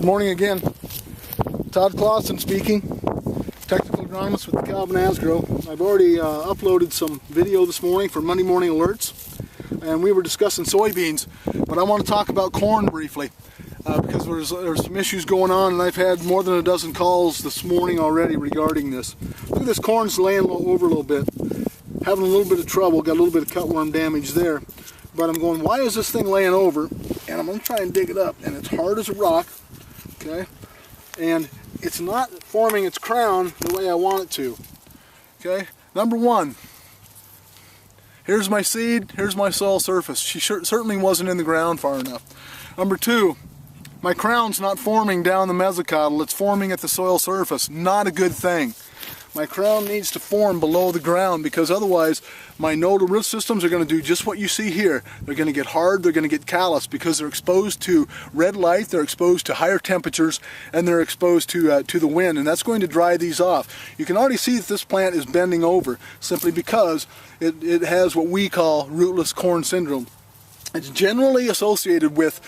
Good morning again. Todd Clausen speaking, technical agronomist with DeKalb and Asgrow. I've already uploaded some video this morning for Monday morning alerts, and we were discussing soybeans, but I want to talk about corn briefly because there's some issues going on, and I've had more than a dozen calls this morning already regarding this. Look at this, corn's laying over a little bit, having a little bit of trouble, got a little bit of cutworm damage there, but I'm going, why is this thing laying over? And I'm going to try and dig it up, and it's hard as a rock. Okay, and it's not forming its crown the way I want it to. Okay, number one, here's my seed, here's my soil surface. She certainly wasn't in the ground far enough. Number two, my crown's not forming down the mesocotyl, it's forming at the soil surface. Not a good thing. My crown needs to form below the ground, because otherwise my nodal root systems are going to do just what you see here. They're going to get hard, they're going to get callous, because they're exposed to red light, they're exposed to higher temperatures, and they're exposed to the wind, and that's going to dry these off. You can already see that this plant is bending over simply because it has what we call rootless corn syndrome. It's generally associated with,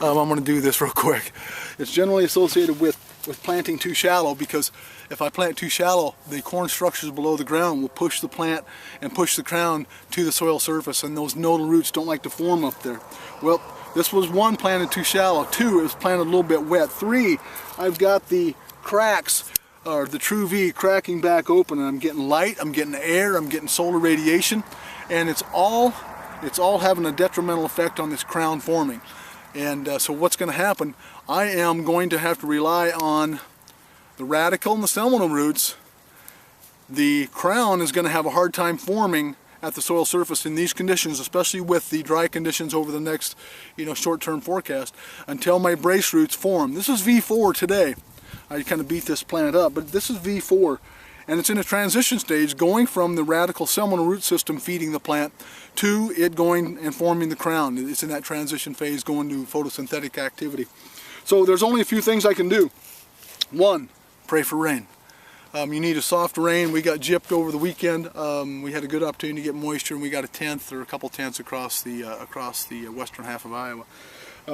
I'm going to do this real quick. It's generally associated with planting too shallow, because if I plant too shallow, the corn structures below the ground will push the plant and push the crown to the soil surface, and those nodal roots don't like to form up there. Well, this was one, planted too shallow. Two, it was planted a little bit wet. Three, I've got the cracks, or the true V, cracking back open, and I'm getting light, I'm getting air, I'm getting solar radiation, and it's all having a detrimental effect on this crown forming. And so what's going to happen, I am going to have to rely on the radicle and the seminal roots. The crown is going to have a hard time forming at the soil surface in these conditions, especially with the dry conditions over the next short-term forecast, until my brace roots form. This is V4 today. I kind of beat this plant up, but this is V4. And it's in a transition stage, going from the radical seminal root system feeding the plant to it going and forming the crown. It's in that transition phase, going to photosynthetic activity. So there's only a few things I can do. One, pray for rain. You need a soft rain. We got gypped over the weekend. We had a good opportunity to get moisture, and we got a tenth or a couple tenths across the western half of Iowa.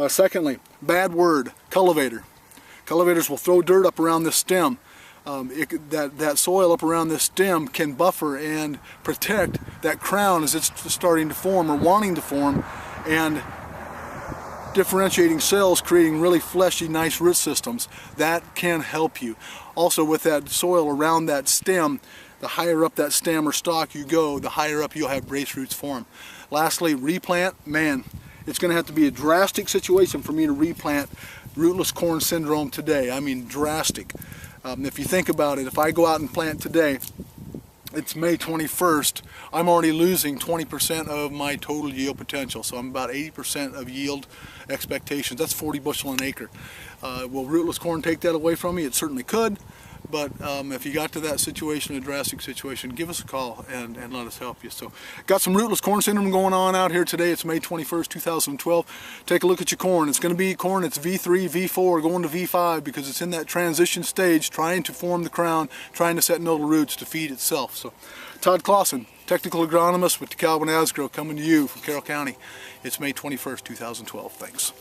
Secondly, bad word, cultivator. Cultivators will throw dirt up around this stem. That soil up around this stem can buffer and protect that crown as it's starting to form or wanting to form, and differentiating cells, creating really fleshy, nice root systems. That can help you. Also, with that soil around that stem, the higher up that stem or stalk you go, the higher up you'll have brace roots form. Lastly, replant. Man, it's going to have to be a drastic situation for me to replant rootless corn syndrome today. I mean, drastic. If you think about it, if I go out and plant today, it's May 21st, I'm already losing 20% of my total yield potential. So I'm about 80% of yield expectations. That's 40 bushel an acre. Will rootless corn take that away from me? It certainly could. But if you got to that situation, a drastic situation, give us a call and let us help you. So, got some rootless corn syndrome going on out here today. It's May 21st, 2012. Take a look at your corn. It's going to be corn. It's V3, V4, going to V5, because it's in that transition stage, trying to form the crown, trying to set nodal roots to feed itself. So, Todd Clausen, technical agronomist with DeKalb and Asgrow, coming to you from Carroll County. It's May 21st, 2012. Thanks.